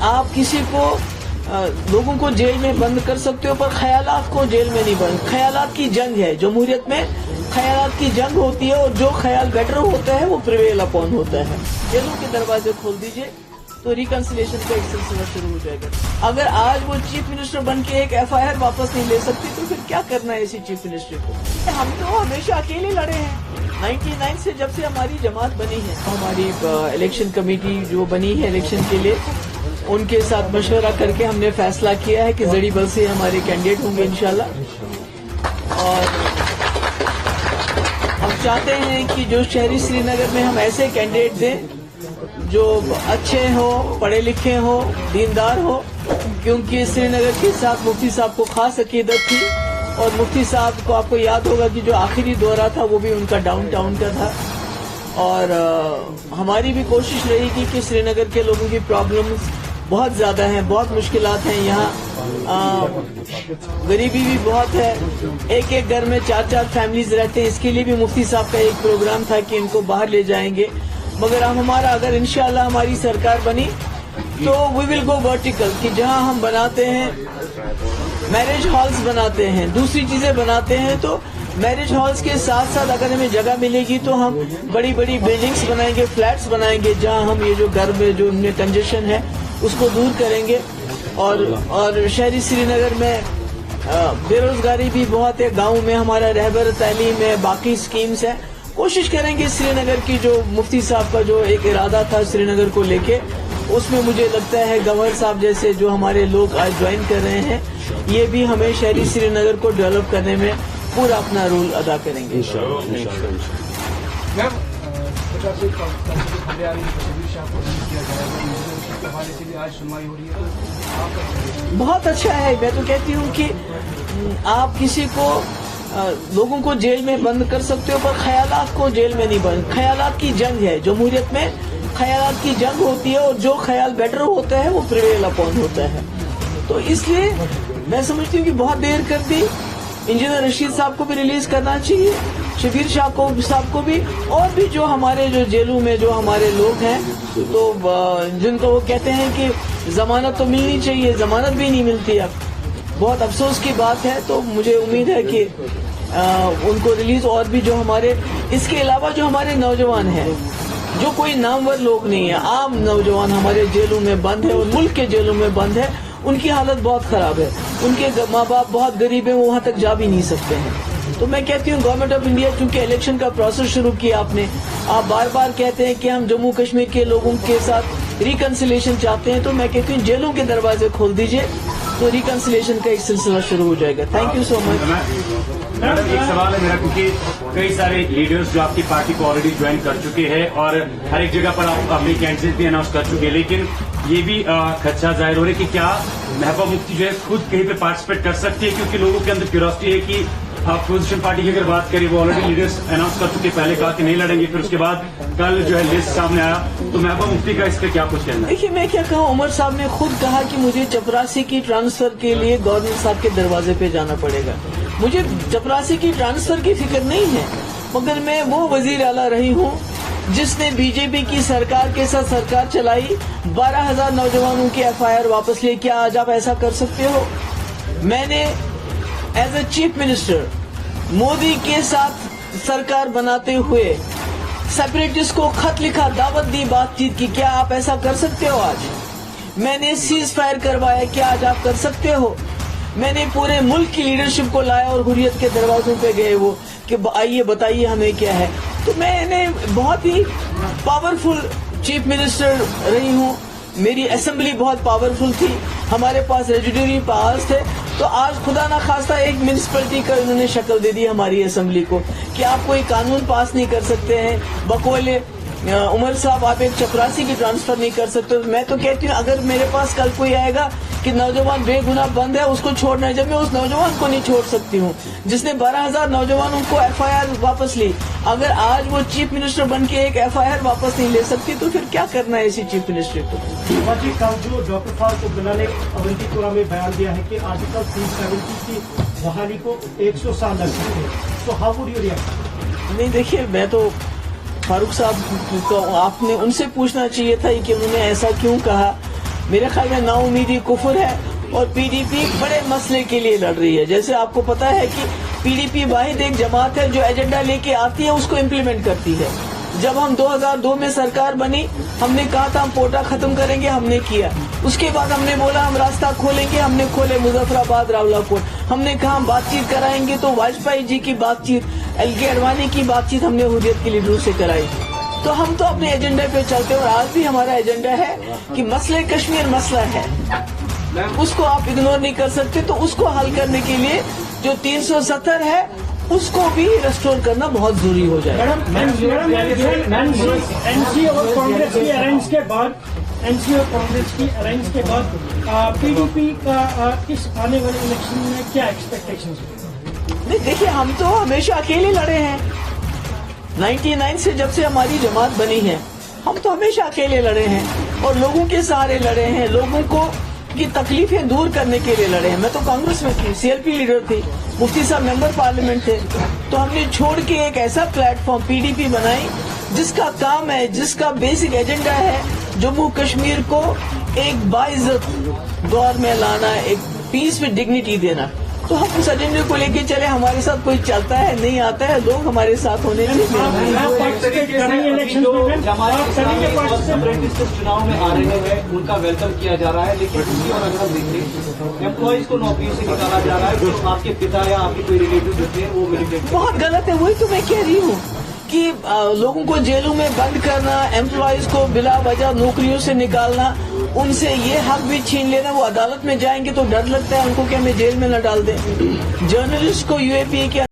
आप किसी को लोगों को जेल में बंद कर सकते हो, पर ख्यालात को जेल में नहीं बंद। ख्यालात की जंग है जमहूरियत में, ख्यालात की जंग होती है, और जो ख्याल बेटर होता है वो प्रिवेल अपॉन होता है। जेलों के दरवाजे खोल दीजिए तो रिकंसिलिएशन का एक सिलसिला शुरू हो जाएगा। अगर आज वो चीफ मिनिस्टर बन के एक FIR वापस नहीं ले सकती तो फिर क्या करना है इसी चीफ मिनिस्टर को। हम तो हमेशा अकेले लड़े हैं 99 से, जब से हमारी जमात बनी है। हमारी इलेक्शन कमेटी जो बनी है इलेक्शन के लिए, उनके साथ मशवरा करके हमने फैसला किया है कि जड़ी बल से हमारे कैंडिडेट होंगे इंशाल्लाह। और हम चाहते हैं कि जो शहरी श्रीनगर में हम ऐसे कैंडिडेट दें जो अच्छे हो, पढ़े लिखे हो, दीनदार हो, क्योंकि श्रीनगर के साथ मुफ्ती साहब को खास अकीदत थी। और मुफ्ती साहब को आपको याद होगा कि जो आखिरी दौरा था वो भी उनका डाउन टाउन का था। और हमारी भी कोशिश रहेगी कि श्रीनगर के लोगों की प्रॉब्लम्स बहुत ज्यादा हैं, बहुत मुश्किलात हैं यहाँ, गरीबी भी बहुत है, एक एक घर में 4-4 फैमिलीज रहते हैं। इसके लिए भी मुफ्ती साहब का एक प्रोग्राम था कि इनको बाहर ले जाएंगे। मगर हमारा अगर इंशाल्लाह हमारी सरकार बनी तो वी विल गो वर्टिकल, कि जहां हम बनाते हैं मैरिज हॉल्स बनाते हैं, दूसरी चीजें बनाते हैं, तो मैरिज हॉल्स के साथ साथ अगर हमें जगह मिलेगी तो हम बड़ी बड़ी बिल्डिंग्स बनाएंगे, फ्लैट्स बनाएंगे, जहां हम ये जो घर में जो उनमें कंजेशन है उसको दूर करेंगे। और शहरी श्रीनगर में बेरोजगारी भी बहुत है, गाँव में हमारा रहबर तालीम है, बाकी स्कीम्स है। कोशिश करेंगे श्रीनगर की जो मुफ्ती साहब का जो एक इरादा था श्रीनगर को लेके, उसमें मुझे लगता है गवर्नर साहब जैसे जो हमारे लोग आज ज्वाइन कर रहे हैं, ये भी हमें शहरी श्रीनगर को डेवलप करने में पूरा अपना रोल अदा करेंगे। बहुत अच्छा है। मैं तो कहती हूँ कि आप किसी को लोगों को जेल में बंद कर सकते हो, पर ख्यालात को जेल में नहीं बंद। ख्यालात की जंग है जमहूरियत में, ख्यालात की जंग होती है, और जो ख्याल बेटर होता है वो प्रिवेल अपॉन होता है। तो इसलिए मैं समझती हूँ कि बहुत देर कर दी। इंजीनियर रशीद साहब को भी रिलीज करना चाहिए, शबीर शाह साहब को भी, और भी जो हमारे जो जेलों में जो हमारे लोग हैं, तो जिनको वो कहते हैं कि जमानत तो मिलनी चाहिए, जमानत भी नहीं मिलती अब। बहुत अफसोस की बात है। तो मुझे उम्मीद है कि उनको रिलीज, और भी जो हमारे इसके अलावा जो हमारे नौजवान हैं, जो कोई नामवर लोग नहीं है, आम नौजवान हमारे जेलों में बंद है और मुल्क के जेलों में बंद है, उनकी हालत बहुत खराब है। उनके माँ बाप बहुत गरीब हैं, वो वहाँ तक जा भी नहीं सकते हैं। तो मैं कहती हूँ गवर्नमेंट ऑफ इंडिया, चूंकि इलेक्शन का प्रोसेस शुरू किया आपने, आप बार बार कहते हैं कि हम जम्मू कश्मीर के लोगों के साथ रिकंसिलिएशन चाहते हैं, तो मैं कहती हूँ जेलों के दरवाजे खोल दीजिए तो रिकंसिलिएशन का एक सिलसिला शुरू हो जाएगा। Thank you so much. Madam एक सवाल है मेरा, क्योंकि कई सारे लीडर्स जो आपकी पार्टी को ऑलरेडी ज्वाइन कर चुके हैं और हर एक जगह पर आप अपनी कैंडिडेट भी अनाउंस कर चुके हैं, लेकिन ये भी खदशा जाहिर हो रहा है कि क्या महबूबा मुफ्ती जो है खुद कहीं पे पार्टिसिपेट कर सकती है, क्योंकि लोगों के अंदर क्यूरियोसिटी है कि अपोजिशन पार्टी की अगर बात करें वो ऑलरेडी लीडर्स अनाउंस कर चुके, पहले कहा कि नहीं लड़ेंगे, फिर उसके बाद कल जो है लिस्ट सामने आया, तो महबूबा मुफ्ती का इस पे क्या कुछ कहना है? देखिए मैं क्या कहूँ, उमर साहब ने खुद कहा कि मुझे चपरासी की ट्रांसफर के लिए गवर्नर साहब के दरवाजे पे जाना पड़ेगा। मुझे चपरासी की ट्रांसफर की फिक्र नहीं है, मगर मैं वो वजीर आला रही हूँ जिसने बीजेपी की सरकार के साथ सरकार चलाई, 12,000 नौजवानों की FIR वापस लिए। क्या आज आप ऐसा कर सकते हो? मैंने as a chief minister Modi के साथ सरकार बनाते हुए सेपरेटिस्ट को खत लिखा, दावत दी, बातचीत की। क्या आप ऐसा कर सकते हो आज? मैंने सीज फायर करवाया, क्या आज आप कर सकते हो? मैंने पूरे मुल्क की लीडरशिप को लाया और हुर्रियत के दरवाजों पे गए वो कि आइए बताइए हमें क्या है। तो मैंने बहुत ही पावरफुल चीफ मिनिस्टर रही हूँ, मेरी असेंबली बहुत पावरफुल थी, हमारे पास रेजिडेंशियल पावर्स थे। तो आज खुदा ना खास्ता एक म्यूनिसिपैलिटी का इन्होंने शक्ल दे दी हमारी असेंबली को कि आप कोई कानून पास नहीं कर सकते हैं, बकौले उमर साहब आप एक चपरासी की ट्रांसफर नहीं कर सकते। मैं तो कहती हूँ अगर मेरे पास कल कोई आएगा कि नौजवान बेगुनाह बंद है उसको छोड़ना है, जब मैं उस नौजवान को नहीं छोड़ सकती हूँ जिसने 12,000 नौजवानों को FIR वापस ली, अगर आज वो चीफ मिनिस्टर बन के एक FIR वापस नहीं ले सकती तो फिर क्या करना है इसी चीफ मिनिस्टर को? कल जो डॉक्टर फारूक अब्दुल्ला ने अवंतीपुरा में बयान दिया है कि आर्टिकल 370 की बहाली को 100 साल लग सकते हैं, तो हाउ वुड यू रिएक्ट? नहीं देखिए, मैं तो फारूक साहब को आपने उनसे पूछना चाहिए था कि उन्होंने ऐसा क्यों कहा। میرے خیال میں نا امیدی کفر ہے اور PDP بڑے مسئلے کے لیے لڑ رہی ہے. جیسے آپ کو پتا ہے کہ PDP واحد ایک جماعت ہے جو ایجنڈا لے کے آتی ہے اس کو امپلیمنٹ کرتی ہے. جب ہم 2002 میں سرکار بنی ہم نے کہا تھا ہم کوٹا ختم کریں گے, ہم نے کیا. اس کے بعد ہم نے بولا ہم راستہ کھولیں گے, ہم نے کھولے مظفر آباد راولاکوٹ. ہم نے کہا ہم بات چیت کرائیں گے تو واجپئی جی کی بات چیت, LK اڈوانی کی بات چیت ہم نے حریت کے لیڈروں سے کرائی. تو ہم تو اپنے ایجنڈے پہ چلتے اور آج بھی ہمارا ایجنڈا ہے کہ مسئلہ کشمیر مسئلہ ہے, اس کو آپ اگنور نہیں کر سکتے. تو اس کو حل کرنے کے لیے جو 370 ہے اس کو بھی ریسٹور کرنا بہت ضروری ہو جائے. NC اور کانگریس کی ارینج کے بعد PDP کا اس آنے والے الیکشن میں کیا ایکسپیکٹیشن ہے؟ نہیں دیکھیے, ہم تو ہمیشہ اکیلے لڑے ہیں. 99 سے جب سے ہماری جماعت بنی ہے ہم تو ہمیشہ اکیلے لڑے ہیں اور لوگوں کے سہارے لڑے ہیں, لوگوں کو کی تکلیفیں دور کرنے کے لیے لڑے ہیں. میں تو کانگریس میں تھی, CLP لیڈر تھی, مفتی صاحب ممبر پارلیمنٹ تھے. تو ہم نے چھوڑ کے ایک ایسا پلیٹ فارم PDP بنائی جس کا کام ہے, جس کا بیسک ایجنڈا ہے جموں کشمیر کو ایک باعزت دور میں لانا, ایک پیس میں ڈگنیٹی دینا. تو ہم اس ایجنڈے کو لے کے چلے. ہمارے ساتھ کوئی چلتا ہے نہیں آتا ہے, لوگ ہمارے ساتھ ہونے چناؤ میں آ رہے ہیں ان کا ویلکم کیا جا رہا ہے, لیکن دوسری اور اگر ہم دیکھیں امپلائیز کو نوکریوں سے نکالا جا رہا ہے. جو آپ کے پتا یا آپ کے کوئی ریلیٹو ہوتے ہیں وہ ملیٹنٹ بہت غلط ہے. وہی تو میں کہہ رہی ہوں کہ لوگوں کو جیلوں میں بند کرنا, امپلائیز کو بلا وجہ نوکریوں سے نکالنا, ان سے یہ حق بھی چھین لینا. وہ عدالت میں جائیں گے تو ڈر لگتا ہے ان کو کہ ہمیں جیل میں نہ ڈال دیں. جرنلسٹ کو UAPA کے